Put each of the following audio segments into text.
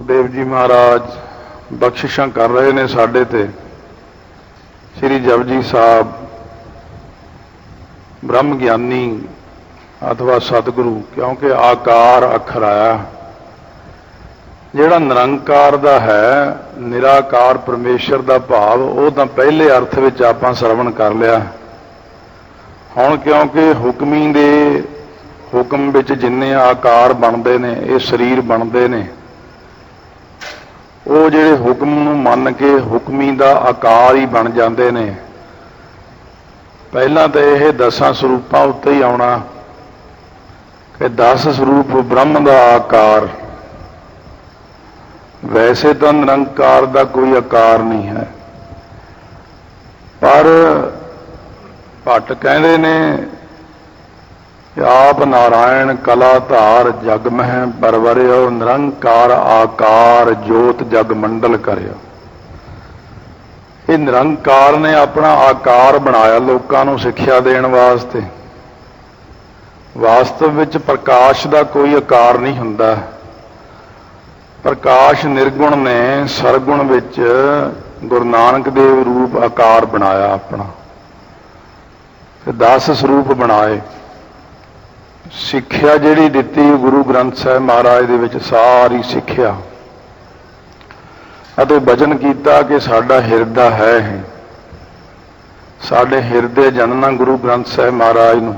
गुरुदेव जी महाराज बख्शिशां कर रहे ने साडे ते। श्री जपजी साहब ब्रह्म ज्ञानी अथवा सतगुरु, क्योंकि आकार अखर आया जिहड़ा निरंकार दा है, निराकार परमेश्वर दा भाव, वो तां पहले अर्थ विच आपां श्रवण कर लिया। हुण क्योंकि हुक्मी दे हुक्म विच जिन्ने आकार बनते ने, ये शरीर बनते ने, वो जिहड़े हुक्म नूं मन के हुक्मी दा आकार ही बन जाते ने। पहलां तो यह 10 स्वरूपां उत्ते ही आउणा कि 10 स्वरूप ब्रह्म दा आकार। वैसे तो निरंकार दा कोई आकार नहीं है, पर भट्ट कहते ने कि आप नारायण कला धार जग मह परवरियो, निरंकार आकार जोत जग मंडल करियो। ये निरंकार ने अपना आकार बनाया लोगों को सिक्ख्या देण वास्ते। वास्तव विच प्रकाश का कोई आकार नहीं हुंदा। प्रकाश निर्गुण ने सरगुण विच गुरु नानक देव रूप आकार बनाया अपना, 10 स्वरूप बनाए। सिक्ख्या जिहड़ी दित्ती गुरु ग्रंथ साहिब महाराज दे विच सारी सिक्ख्या, अते वचन कीता कि साडा हिरदा है, साडे हिरदे जनना गुरु ग्रंथ साहिब महाराज नूं,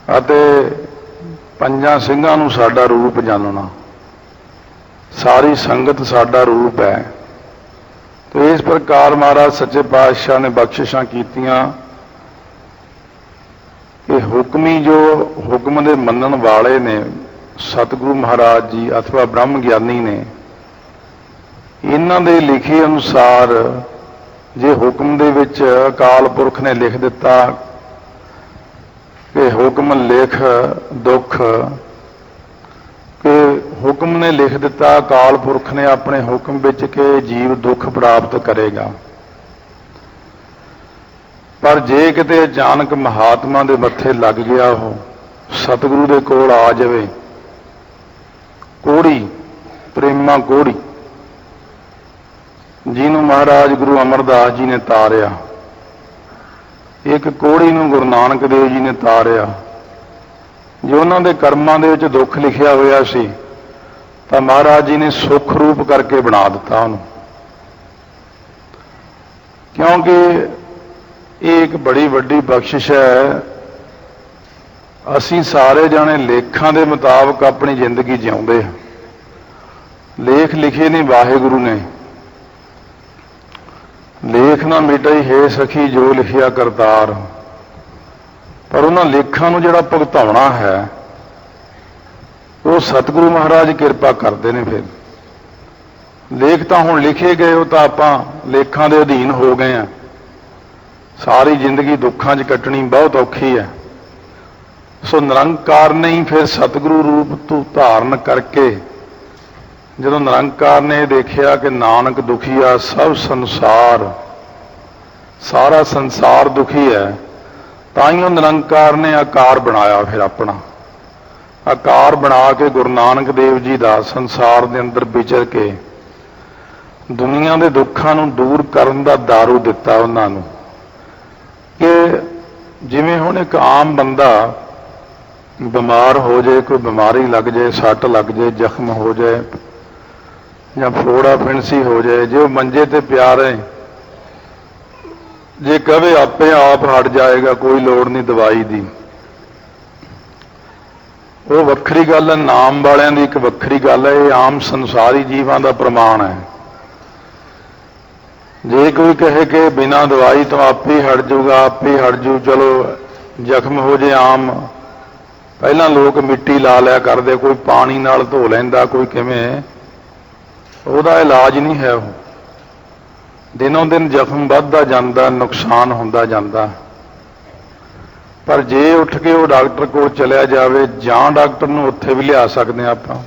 अते 5 ਸਿੰਘਾਂ नूं साडा रूप जानना, सारी संगत साडा रूप है। तो इस प्रकार महाराज सच्चे पातशाह ने बख्शिशां कीतियां कि हुक्मी जो हुक्म दे मनन वाले ने सतगुरु महाराज जी अथवा ब्रह्म ज्ञानी ने, इन्हां दे लिखे अनुसार जे हुक्म दे विच अकाल पुरख ने लिख दिता कि हुक्म लिख दुख, कि हुक्म ने लिख दिता अकाल पुरख ने अपने हुक्म विच कि जीव दुख प्राप्त करेगा। पर जे किते अचानक महात्मा दे मत्थे लग गया, हो सतगुरु दे कोल आ जावे, कोड़ी प्रेमा कोड़ी जिन्हों महाराज गुरु अमरदास जी ने तारिया, एक कोड़ी नूं गुरु नानक देव जी ने तारिया, जो उन्हां दे कर्मां दे विच दुख लिखिया होया सी, तां महाराज जी ने सुख रूप करके बना दिता उन्होंने। क्योंकि ये एक बड़ी वड्डी बख्शिश है। असीं सारे जाने लेखां दे मुताबक अपनी जिंदगी जिउंदे, लेख लिखे ने वाहिगुरु ने, लेख ना मिटाई है सखी जो लिखिया करतार। पर उन्हां लेखां नूं जिहड़ा भुगताउणा है, वो सतगुरु महाराज किरपा करते हैं। फिर लेख तो हुण लिखे गए, वो तो आपां लेखां दे अधीन हो गए हैं। सारी जिंदगी दुखों च कटनी बहुत औखी है। सो निरंकार ने ही फिर सतगुरु रूप तो धारण करके, जदों निरंकार ने देखिया कि नानक दुखी आ, सब संसार सारा संसार दुखी है, ताइयों निरंकार ने आकार बनाया। फिर अपना आकार बना के गुरु नानक देव जी का संसार के अंदर विचर के दुनिया के दुखों को दूर करने का दारू दिता उन्होंने। कि जिवें हुण एक आम बंदा बीमार हो जाए, कोई बीमारी लग जाए, सट लग जाए, जख्म हो जाए, या फोड़ा फिणसी हो जाए, जो मंजे ते पिया रहे, जे कहे आपे आप हट जाएगा, कोई लोड़ नहीं दवाई दी, वो वक्री गल है। नाम वालियां दी एक वक्री गल है, ये आम संसारी जीवां दा प्रमाण है। जे कोई कहे कि बिना दवाई तो आप ही हट जाऊगा, आप ही हट जू, चलो जख्म हो जाए आम, पहला लोग मिट्टी ला लिया करते, कोई पानी नाल धो लैंदा, कोई किवें, ਉਹਦਾ इलाज नहीं है। वो दिनों दिन जख्म ਵੱਧਦਾ ਜਾਂਦਾ, नुकसान ਹੁੰਦਾ ਜਾਂਦਾ। पर जे उठ के वो डॉक्टर को चलिया जाए, जां डॉक्टर नूं उत्थे भी लिया सकते हैं आपां,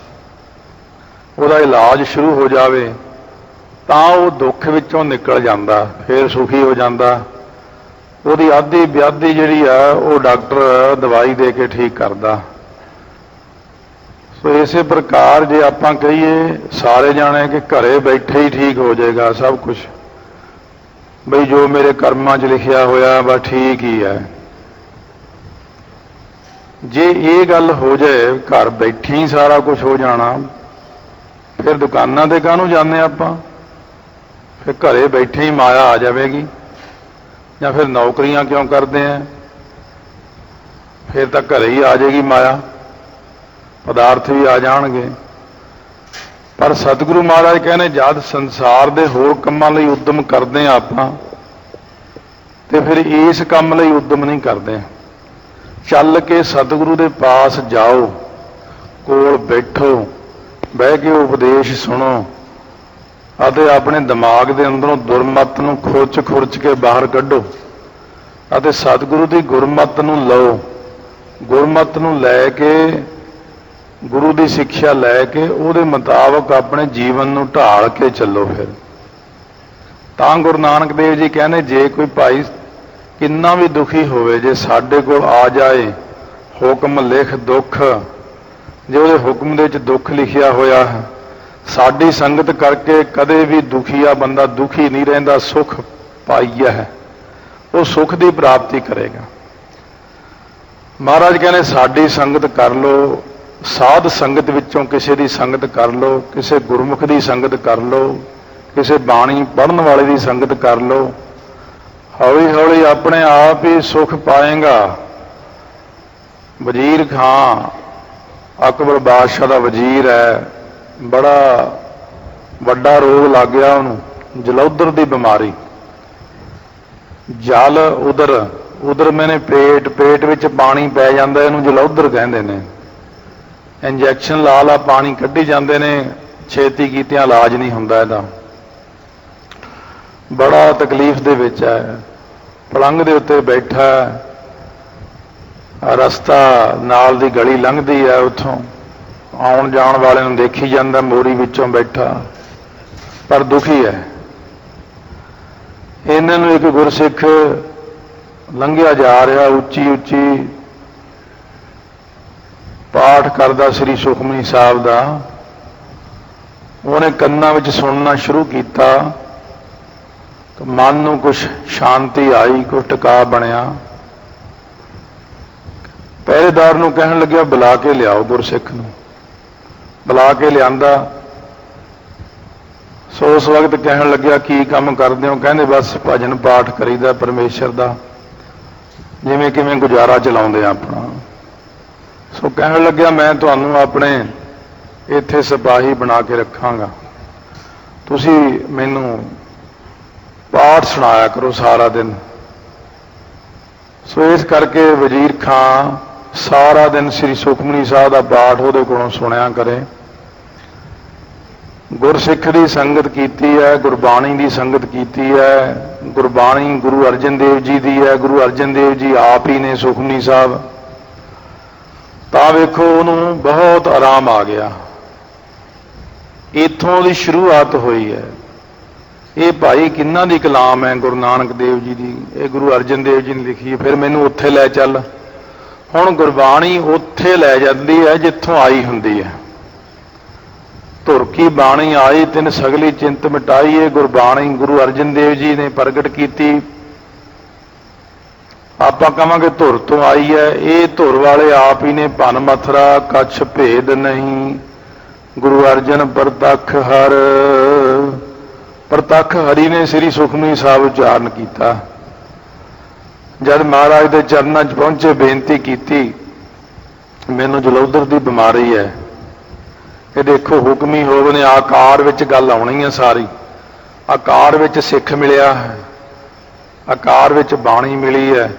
ਉਹਦਾ इलाज शुरू हो जाए, तां वो दुख विचों निकल जाता, फिर सुखी हो जाता। ਉਹਦੀ आधी व्याधि जिहड़ी आ वो डॉक्टर दवाई दे के ठीक करदा। ਸੋ ਇਸੇ ਪ੍ਰਕਾਰ ਜੇ ਆਪਾਂ ਕਹੀਏ ਸਾਰੇ ਜਾਣੇ ਕਿ ਘਰੇ ਬੈਠੇ ਹੀ ਠੀਕ ਹੋ ਜਾਏਗਾ ਸਭ ਕੁਝ, ਬਈ ਜੋ ਮੇਰੇ ਕਰਮਾਂ 'ਚ ਲਿਖਿਆ ਹੋਇਆ ਬਸ ਠੀਕ ਹੀ ਹੈ, ਜੇ ਇਹ ਗੱਲ ਹੋ ਜਾਏ ਘਰ ਬੈਠੇ ਹੀ ਸਾਰਾ ਕੁਝ ਹੋ ਜਾਣਾ, ਫਿਰ ਦੁਕਾਨਾਂ ਤੇ ਕਾਹਨੂੰ ਜਾਂਦੇ ਆਪਾਂ? ਫਿਰ ਘਰੇ ਬੈਠੇ ਹੀ ਮਾਇਆ ਆ ਜਾਵੇਗੀ, ਜਾਂ ਫਿਰ ਨੌਕਰੀਆਂ ਕਿਉਂ ਕਰਦੇ ਆ? ਫਿਰ ਤਾਂ ਘਰੇ ਹੀ ਆ ਜਾਏਗੀ ਮਾਇਆ, ਪਦਾਰਥ ਵੀ ਆ ਜਾਣਗੇ। ਪਰ ਸਤਿਗੁਰੂ ਮਹਾਰਾਜ ਕਹਿੰਦੇ ਜਦ ਸੰਸਾਰ ਦੇ ਹੋਰ ਕੰਮਾਂ ਲਈ ਉਦਮ ਕਰਦੇ ਆ ਆਪਾਂ, ਤੇ ਫਿਰ ਇਸ ਕੰਮ ਲਈ ਉਦਮ ਨਹੀਂ ਕਰਦੇ। ਚੱਲ ਕੇ ਸਤਿਗੁਰੂ ਦੇ ਪਾਸ ਜਾਓ, ਕੋਲ ਬੈਠੋ, ਬਹਿ ਕੇ ਉਪਦੇਸ਼ ਸੁਣੋ ਅਤੇ ਆਪਣੇ ਦਿਮਾਗ ਦੇ ਅੰਦਰੋਂ ਦੁਰਮਤ ਨੂੰ ਖੁਰਚ ਕੇ ਬਾਹਰ ਕੱਢੋ ਅਤੇ ਸਤਿਗੁਰੂ ਦੀ ਗੁਰਮਤ ਨੂੰ ਲਓ। ਗੁਰਮਤ ਨੂੰ ਲੈ ਕੇ, ਗੁਰੂ ਦੀ ਸਿੱਖਿਆ ਲੈ ਕੇ ਉਹਦੇ ਮੁਤਾਬਕ ਆਪਣੇ ਜੀਵਨ ਨੂੰ ਢਾਲ ਕੇ ਚੱਲੋ। ਫਿਰ ਤਾਂ ਗੁਰੂ ਨਾਨਕ ਦੇਵ ਜੀ ਕਹਿੰਦੇ ਜੇ ਕੋਈ ਭਾਈ ਕਿੰਨਾ ਵੀ ਦੁਖੀ ਹੋਵੇ, ਜੇ ਸਾਡੇ ਕੋਲ ਆ ਜਾਏ, ਹੁਕਮ ਲਿਖ ਦੁੱਖ, ਜੇ ਉਹਦੇ ਹੁਕਮ ਦੇ ਵਿੱਚ ਦੁੱਖ ਲਿਖਿਆ ਹੋਇਆ ਹੈ, ਸਾਡੀ ਸੰਗਤ ਕਰਕੇ ਕਦੇ ਵੀ ਦੁਖੀਆ ਬੰਦਾ ਦੁਖੀ ਨਹੀਂ ਰਹਿੰਦਾ, ਸੁਖ ਪਾਈਆ ਹੈ, ਉਹ ਸੁਖ ਦੀ ਪ੍ਰਾਪਤੀ ਕਰੇਗਾ। ਮਹਾਰਾਜ ਕਹਿੰਦੇ ਸਾਡੀ ਸੰਗਤ ਕਰ ਲਓ, ਸਾਧ ਸੰਗਤ ਵਿੱਚੋਂ ਕਿਸੇ ਦੀ ਸੰਗਤ ਕਰ ਲਓ, ਕਿਸੇ ਗੁਰਮੁਖ ਦੀ ਸੰਗਤ ਕਰ ਲਓ, ਕਿਸੇ ਬਾਣੀ ਪੜ੍ਹਨ ਵਾਲੇ ਦੀ ਸੰਗਤ ਕਰ ਲਓ, ਹੌਲੀ ਹੌਲੀ ਆਪਣੇ ਆਪ ਹੀ ਸੁਖ ਪਾਏਗਾ। ਵਜ਼ੀਰ ਖਾਂ ਅਕਬਰ ਬਾਦਸ਼ਾਹ ਦਾ ਵਜ਼ੀਰ ਹੈ, ਬੜਾ ਵੱਡਾ ਰੋਗ ਲੱਗ ਗਿਆ ਉਹਨੂੰ, ਜਲੌਧਰ ਦੀ ਬਿਮਾਰੀ, ਜਲ ਉਦਰ ਮੈਨੇ ਪੇਟ ਵਿੱਚ ਪਾਣੀ ਪੈ ਜਾਂਦਾ, ਇਹਨੂੰ ਜਲੌਧਰ ਕਹਿੰਦੇ ਨੇ। ਇੰਜੈਕਸ਼ਨ ਲਾ ਪਾਣੀ ਕੱਢੀ ਜਾਂਦੇ ਨੇ, ਛੇਤੀ ਕੀਤਿਆਂ ਇਲਾਜ ਨਹੀਂ ਹੁੰਦਾ ਇਹਦਾ, ਬੜਾ ਤਕਲੀਫ ਦੇ ਵਿੱਚ ਹੈ। ਪਲੰਘ ਦੇ ਉੱਤੇ ਬੈਠਾ, ਰਸਤਾ ਨਾਲ ਦੀ ਗਲੀ ਲੰਘਦੀ ਹੈ, ਉੱਥੋਂ ਆਉਣ ਜਾਣ ਵਾਲੇ ਨੂੰ ਦੇਖੀ ਜਾਂਦਾ, ਮੋਰੀ ਵਿੱਚੋਂ ਬੈਠਾ, ਪਰ ਦੁਖੀ ਹੈ। ਇਹਨਾਂ ਨੂੰ ਇੱਕ ਗੁਰਸਿੱਖ ਲੰਘਿਆ ਜਾ ਰਿਹਾ, ਉੱਚੀ ਉੱਚੀ ਪਾਠ ਕਰਦਾ ਸ੍ਰੀ ਸੁਖਮਨੀ ਸਾਹਿਬ ਦਾ। ਉਹਨੇ ਕੰਨਾਂ ਵਿੱਚ ਸੁਣਨਾ ਸ਼ੁਰੂ ਕੀਤਾ, ਮਨ ਨੂੰ ਕੁਛ ਸ਼ਾਂਤੀ ਆਈ, ਕੁਛ ਟਿਕਾ ਬਣਿਆ। ਪਹਿਰੇਦਾਰ ਨੂੰ ਕਹਿਣ ਲੱਗਿਆ ਬੁਲਾ ਕੇ ਲਿਆਓ ਗੁਰਸਿੱਖ ਨੂੰ। ਬੁਲਾ ਕੇ ਲਿਆਂਦਾ। ਸੋ ਉਸ ਵਕਤ ਕਹਿਣ ਲੱਗਿਆ ਕੀ ਕੰਮ ਕਰਦੇ ਹੋ? ਕਹਿੰਦੇ ਬਸ ਭਜਨ ਪਾਠ ਕਰੀਦਾ ਪਰਮੇਸ਼ਰ ਦਾ, ਜਿਵੇਂ ਕਿਵੇਂ ਗੁਜ਼ਾਰਾ ਚਲਾਉਂਦੇ ਆ ਆਪਣਾ। ਸੋ ਕਹਿਣ ਲੱਗਿਆ ਮੈਂ ਤੁਹਾਨੂੰ ਆਪਣੇ ਇੱਥੇ ਸਿਪਾਹੀ ਬਣਾ ਕੇ ਰੱਖਾਂਗਾ, ਤੁਸੀਂ ਮੈਨੂੰ ਪਾਠ ਸੁਣਾਇਆ ਕਰੋ ਸਾਰਾ ਦਿਨ। ਸੋ ਇਸ ਕਰਕੇ ਵਜ਼ੀਰ ਖਾਂ ਸਾਰਾ ਦਿਨ ਸ੍ਰੀ ਸੁਖਮਨੀ ਸਾਹਿਬ ਦਾ ਪਾਠ ਉਹਦੇ ਕੋਲੋਂ ਸੁਣਿਆ ਕਰੇ। ਗੁਰਸਿੱਖ ਦੀ ਸੰਗਤ ਕੀਤੀ ਹੈ, ਗੁਰਬਾਣੀ ਦੀ ਸੰਗਤ ਕੀਤੀ ਹੈ। ਗੁਰਬਾਣੀ ਗੁਰੂ ਅਰਜਨ ਦੇਵ ਜੀ ਦੀ ਹੈ, ਗੁਰੂ ਅਰਜਨ ਦੇਵ ਜੀ ਆਪ ਹੀ ਨੇ ਸੁਖਮਨੀ ਸਾਹਿਬ। ਤਾਂ ਵੇਖੋ ਉਹਨੂੰ ਬਹੁਤ ਆਰਾਮ ਆ ਗਿਆ। ਇੱਥੋਂ ਦੀ ਸ਼ੁਰੂਆਤ ਹੋਈ ਹੈ। ਇਹ ਭਾਈ ਕਿੰਨਾ ਦੀ ਕਲਾਮ ਹੈ? ਗੁਰੂ ਨਾਨਕ ਦੇਵ ਜੀ ਦੀ, ਇਹ ਗੁਰੂ ਅਰਜਨ ਦੇਵ ਜੀ ਨੇ ਲਿਖੀ ਹੈ। ਫਿਰ ਮੈਨੂੰ ਉੱਥੇ ਲੈ ਚੱਲ। ਹੁਣ ਗੁਰਬਾਣੀ ਉੱਥੇ ਲੈ ਜਾਂਦੀ ਹੈ ਜਿੱਥੋਂ ਆਈ ਹੁੰਦੀ ਹੈ। ਧੁਰ ਕੀ ਬਾਣੀ ਆਈ ਤਿਨ ਸਗਲੀ ਚਿੰਤ ਮਿਟਾਈ। ਇਹ ਗੁਰਬਾਣੀ ਗੁਰੂ ਅਰਜਨ ਦੇਵ ਜੀ ਨੇ ਪ੍ਰਗਟ ਕੀਤੀ। ਆਪਾਂ ਕਹਾਂਗੇ ਧੁਰ ਤੋਂ ਆਈ ਹੈ, ਇਹ ਧੁਰ ਵਾਲੇ ਆਪ ਹੀ ਨੇ। ਭਨ ਮਥਰਾ ਕੱਛ ਭੇਦ ਨਹੀਂ, ਗੁਰੂ ਅਰਜਨ ਪ੍ਰਤੱਖ ਹਰ। ਪ੍ਰਤੱਖ ਹਰੀ ਨੇ ਸ੍ਰੀ ਸੁਖਮਨੀ ਸਾਹਿਬ ਉਚਾਰਨ ਕੀਤਾ। ਜਦ ਮਹਾਰਾਜ ਦੇ ਚਰਨਾਂ 'ਚ ਪਹੁੰਚੇ, ਬੇਨਤੀ ਕੀਤੀ ਮੈਨੂੰ ਜਲੌਧਰ ਦੀ ਬਿਮਾਰੀ ਹੈ। ਇਹ ਦੇਖੋ ਹੁਕਮੀ ਹੋਵੇ ਨੇ ਆਕਾਰ ਵਿੱਚ ਗੱਲ ਆਉਣੀ ਹੈ ਸਾਰੀ। ਆਕਾਰ ਵਿੱਚ ਸਿੱਖ ਮਿਲਿਆ ਹੈ, ਆਕਾਰ ਵਿੱਚ ਬਾਣੀ ਮਿਲੀ ਹੈ,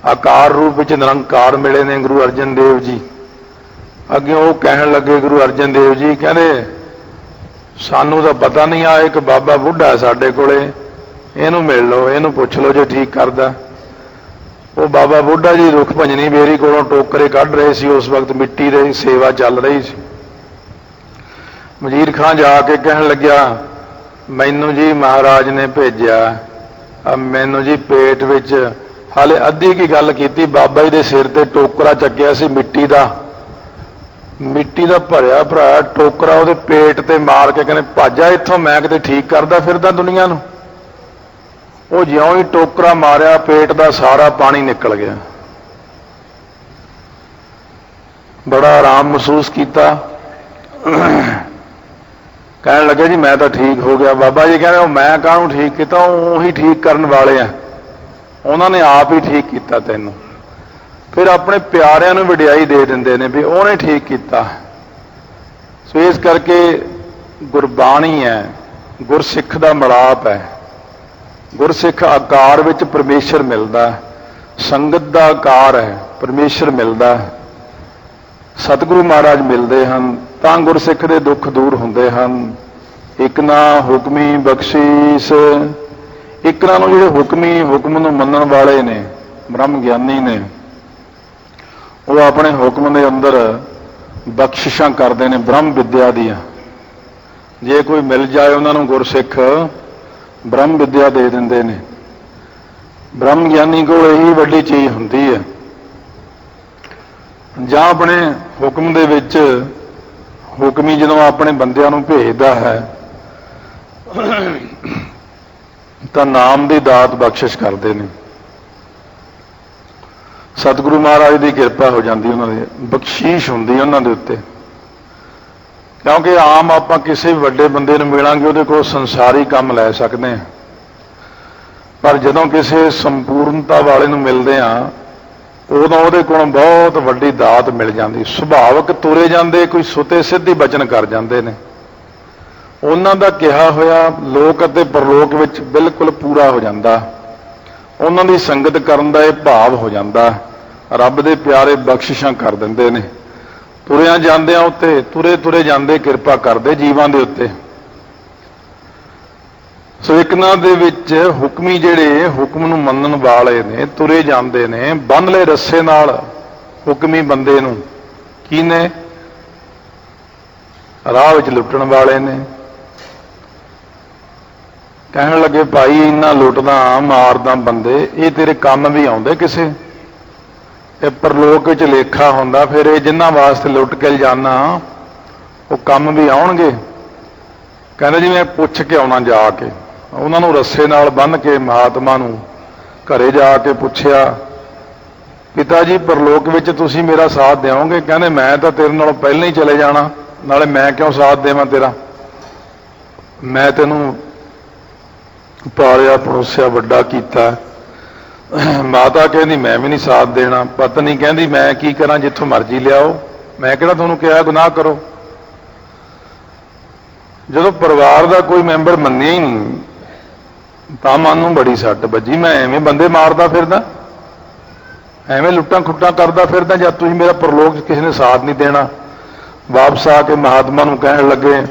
ਆਕਾਰ ਰੂਪ ਵਿੱਚ ਨਿਰੰਕਾਰ ਮਿਲੇ ਨੇ ਗੁਰੂ ਅਰਜਨ ਦੇਵ ਜੀ। ਅੱਗੇ ਉਹ ਕਹਿਣ ਲੱਗੇ ਗੁਰੂ ਅਰਜਨ ਦੇਵ ਜੀ ਕਹਿੰਦੇ ਸਾਨੂੰ ਤਾਂ ਪਤਾ ਨਹੀਂ, ਆ ਇੱਕ ਬਾਬਾ ਬੁੱਢਾ ਸਾਡੇ ਕੋਲੇ, ਇਹਨੂੰ ਮਿਲ ਲਓ, ਇਹਨੂੰ ਪੁੱਛ ਲਓ ਜੇ ਠੀਕ ਕਰਦਾ। ਉਹ ਬਾਬਾ ਬੁੱਢਾ ਜੀ ਰੁੱਖ ਭੰਜਣੀ ਬੇਰੀ ਕੋਲੋਂ ਟੋਕਰੇ ਕੱਢ ਰਹੇ ਸੀ। ਉਸ ਵਕਤ ਮਿੱਟੀ ਦੀ ਸੇਵਾ ਚੱਲ ਰਹੀ ਸੀ। ਵਜ਼ੀਰ ਖਾਂ ਜਾ ਕੇ ਕਹਿਣ ਲੱਗਿਆ ਮੈਨੂੰ ਜੀ ਮਹਾਰਾਜ ਨੇ ਭੇਜਿਆ, ਮੈਨੂੰ ਜੀ ਪੇਟ ਵਿੱਚ, ਹਾਲੇ ਅੱਧੀ ਕੀ ਗੱਲ ਕੀਤੀ, ਬਾਬਾ ਜੀ ਦੇ ਸਿਰ ਤੇ ਟੋਕਰਾ ਚੱਕਿਆ ਸੀ ਮਿੱਟੀ ਦਾ, ਮਿੱਟੀ ਦਾ ਭਰਿਆ ਭਰਾ ਟੋਕਰਾ ਉਹਦੇ ਪੇਟ ਤੇ ਮਾਰ ਕੇ ਕਹਿੰਦੇ ਭਾਜਾ ਇੱਥੋਂ, ਮੈਂ ਕਿਤੇ ਠੀਕ ਕਰਦਾ ਫਿਰਦਾ ਦੁਨੀਆ ਨੂੰ। ਉਹ ਜਿਉਂ ਹੀ ਟੋਕਰਾ ਮਾਰਿਆ ਪੇਟ ਦਾ ਸਾਰਾ ਪਾਣੀ ਨਿਕਲ ਗਿਆ। ਬੜਾ ਆਰਾਮ ਮਹਿਸੂਸ ਕੀਤਾ। ਕਹਿਣ ਲੱਗੇ ਜੀ ਮੈਂ ਤਾਂ ਠੀਕ ਹੋ ਗਿਆ। ਬਾਬਾ ਜੀ ਕਹਿੰਦੇ ਉਹ ਮੈਂ ਕਾਹਨੂੰ ਠੀਕ ਕੀਤਾ, ਉਹੀ ਠੀਕ ਕਰਨ ਵਾਲੇ ਆ, ਉਹਨਾਂ ਨੇ ਆਪ ਹੀ ਠੀਕ ਕੀਤਾ ਤੈਨੂੰ। ਫਿਰ ਆਪਣੇ ਪਿਆਰਿਆਂ ਨੂੰ ਵਡਿਆਈ ਦੇ ਦਿੰਦੇ ਨੇ ਵੀ ਉਹਨੇ ਠੀਕ ਕੀਤਾ। ਸੋ ਇਸ ਕਰਕੇ ਗੁਰਬਾਣੀ ਹੈ, ਗੁਰਸਿੱਖ ਦਾ ਮਿਲਾਪ ਹੈ। ਗੁਰਸਿੱਖ ਆਕਾਰ ਵਿੱਚ ਪਰਮੇਸ਼ਰ ਮਿਲਦਾ, ਸੰਗਤ ਦਾ ਆਕਾਰ ਹੈ, ਪਰਮੇਸ਼ਰ ਮਿਲਦਾ, ਸਤਿਗੁਰੂ ਮਹਾਰਾਜ ਮਿਲਦੇ ਹਨ ਤਾਂ ਗੁਰਸਿੱਖ ਦੇ ਦੁੱਖ ਦੂਰ ਹੁੰਦੇ ਹਨ। ਇੱਕ ਨਾ ਹੁਕਮੀ ਬਖਸ਼ੀਸ, ਇੱਕ ਨਾ ਨੂੰ ਜਿਹੜੇ ਹੁਕਮੀ ਹੁਕਮ ਨੂੰ ਮੰਨਣ ਵਾਲੇ ਨੇ, ਬ੍ਰਹਮ ਗਿਆਨੀ ਨੇ, ਉਹ ਆਪਣੇ ਹੁਕਮ ਦੇ ਅੰਦਰ ਬਖਸ਼ਿਸ਼ਾਂ ਕਰਦੇ ਨੇ ਬ੍ਰਹਮ ਵਿਦਿਆ ਦੀਆਂ। ਜੇ ਕੋਈ ਮਿਲ ਜਾਏ ਉਹਨਾਂ ਨੂੰ ਗੁਰਸਿੱਖ ਬ੍ਰਹਮ ਵਿਦਿਆ ਦੇ ਦਿੰਦੇ ਨੇ। ਬ੍ਰਹਮ ਗਿਆਨੀ ਕੋਲ ਇਹੀ ਵੱਡੀ ਚੀਜ਼ ਹੁੰਦੀ ਹੈ। ਜਾਂ ਆਪਣੇ ਹੁਕਮ ਦੇ ਵਿੱਚ ਹੁਕਮੀ ਜਦੋਂ ਆਪਣੇ ਬੰਦਿਆਂ ਨੂੰ ਭੇਜਦਾ ਹੈ ਤਾਂ ਨਾਮ ਦੀ ਦਾਤ ਬਖਸ਼ਿਸ਼ ਕਰਦੇ ਨੇ। ਸਤਿਗੁਰੂ ਮਹਾਰਾਜ ਦੀ ਕਿਰਪਾ ਹੋ ਜਾਂਦੀ, ਉਹਨਾਂ ਦੀ ਬਖਸ਼ੀਸ਼ ਹੁੰਦੀ ਉਹਨਾਂ ਦੇ ਉੱਤੇ। ਕਿਉਂਕਿ ਆਮ ਆਪਾਂ ਕਿਸੇ ਵੀ ਵੱਡੇ ਬੰਦੇ ਨੂੰ ਮਿਲਾਂਗੇ ਉਹਦੇ ਕੋਲ ਸੰਸਾਰੀ ਕੰਮ ਲੈ ਸਕਦੇ ਹਾਂ, ਪਰ ਜਦੋਂ ਕਿਸੇ ਸੰਪੂਰਨਤਾ ਵਾਲੇ ਨੂੰ ਮਿਲਦੇ ਹਾਂ ਉਦੋਂ ਉਹਦੇ ਕੋਲੋਂ ਬਹੁਤ ਵੱਡੀ ਦਾਤ ਮਿਲ ਜਾਂਦੀ। ਸੁਭਾਵਕ ਤੁਰੇ ਜਾਂਦੇ, ਕੋਈ ਸੁਤੇ ਸਿੱਧੀ ਬਚਨ ਕਰ ਜਾਂਦੇ ਨੇ। ਉਹਨਾਂ ਦਾ ਕਿਹਾ ਹੋਇਆ ਲੋਕ ਅਤੇ ਪਰਲੋਕ ਵਿੱਚ ਬਿਲਕੁਲ ਪੂਰਾ ਹੋ ਜਾਂਦਾ। ਉਹਨਾਂ ਦੀ ਸੰਗਤ ਕਰਨ ਦਾ ਇਹ ਭਾਵ ਹੋ ਜਾਂਦਾ। ਰੱਬ ਦੇ ਪਿਆਰੇ ਬਖਸ਼ਿਸ਼ਾਂ ਕਰ ਦਿੰਦੇ ਨੇ। ਤੁਰਿਆਂ ਜਾਂਦਿਆਂ ਉੱਤੇ, ਤੁਰੇ ਤੁਰੇ ਜਾਂਦੇ ਕਿਰਪਾ ਕਰਦੇ ਜੀਵਾਂ ਦੇ ਉੱਤੇ। ਸੋ ਇਕਨਾਂ ਦੇ ਵਿੱਚ ਹੁਕਮੀ ਜਿਹੜੇ ਹੁਕਮ ਨੂੰ ਮੰਨਣ ਵਾਲੇ ਨੇ, ਤੁਰੇ ਜਾਂਦੇ ਨੇ ਬੰਨ ਲਏ ਰੱਸੇ ਨਾਲ ਹੁਕਮੀ ਬੰਦੇ ਨੂੰ। ਕੀ ਨੇ? ਰਾਹ ਵਿੱਚ ਲੁੱਟਣ ਵਾਲੇ ਨੇ। ਕਹਿਣ ਲੱਗੇ ਭਾਈ ਇੰਨਾ ਲੁੱਟਦਾ ਮਾਰਦਾ ਬੰਦੇ, ਇਹ ਤੇਰੇ ਕੰਮ ਵੀ ਆਉਂਦੇ ਕਿਸੇ? ਇਹ ਪਰਲੋਕ ਵਿੱਚ ਲੇਖਾ ਹੁੰਦਾ, ਫਿਰ ਇਹ ਜਿਨ੍ਹਾਂ ਵਾਸਤੇ ਲੁੱਟ ਕੇ ਲਿਜਾਨਾ ਉਹ ਕੰਮ ਵੀ ਆਉਣਗੇ। ਕਹਿੰਦੇ ਜੀ ਮੈਂ ਪੁੱਛ ਕੇ ਆਉਣਾ ਜਾ ਕੇ। ਉਹਨਾਂ ਨੂੰ ਰੱਸੇ ਨਾਲ ਬੰਨ੍ਹ ਕੇ ਮਹਾਤਮਾ ਨੂੰ ਘਰੇ ਜਾ ਕੇ ਪੁੱਛਿਆ, ਪਿਤਾ ਜੀ ਪਰਲੋਕ ਵਿੱਚ ਤੁਸੀਂ ਮੇਰਾ ਸਾਥ ਦਿਓਗੇ? ਕਹਿੰਦੇ ਮੈਂ ਤਾਂ ਤੇਰੇ ਨਾਲੋਂ ਪਹਿਲਾਂ ਹੀ ਚਲੇ ਜਾਣਾ, ਨਾਲੇ ਮੈਂ ਕਿਉਂ ਸਾਥ ਦੇਵਾਂ ਤੇਰਾ? ਮੈਂ ਤੈਨੂੰ ਪਾਲਿਆ ਪਰੋਸਿਆ ਵੱਡਾ ਕੀਤਾ। ਮਾਤਾ ਕਹਿੰਦੀ ਮੈਂ ਵੀ ਨਹੀਂ ਸਾਥ ਦੇਣਾ। ਪਤਨੀ ਕਹਿੰਦੀ ਮੈਂ ਕੀ ਕਰਾਂ, ਜਿੱਥੋਂ ਮਰਜ਼ੀ ਲਿਆਓ, ਮੈਂ ਕਿਹੜਾ ਤੁਹਾਨੂੰ ਕਿਹਾ ਗੁਨਾਹ ਕਰੋ। ਜਦੋਂ ਪਰਿਵਾਰ ਦਾ ਕੋਈ ਮੈਂਬਰ ਮੰਨਿਆ ਹੀ ਨਹੀਂ ਤਾਂ ਮਨ ਨੂੰ ਬੜੀ ਸੱਟ ਵੱਜੀ। ਮੈਂ ਐਵੇਂ ਬੰਦੇ ਮਾਰਦਾ ਫਿਰਦਾ, ਐਵੇਂ ਲੁੱਟਾਂ ਖੁੱਟਾਂ ਕਰਦਾ ਫਿਰਦਾ, ਜਦ ਤੁਸੀਂ ਮੇਰਾ ਪਰਲੋਕ ਕਿਸੇ ਨੇ ਸਾਥ ਨਹੀਂ ਦੇਣਾ। ਵਾਪਸ ਆ ਕੇ ਮਹਾਤਮਾ ਨੂੰ ਕਹਿਣ ਲੱਗੇ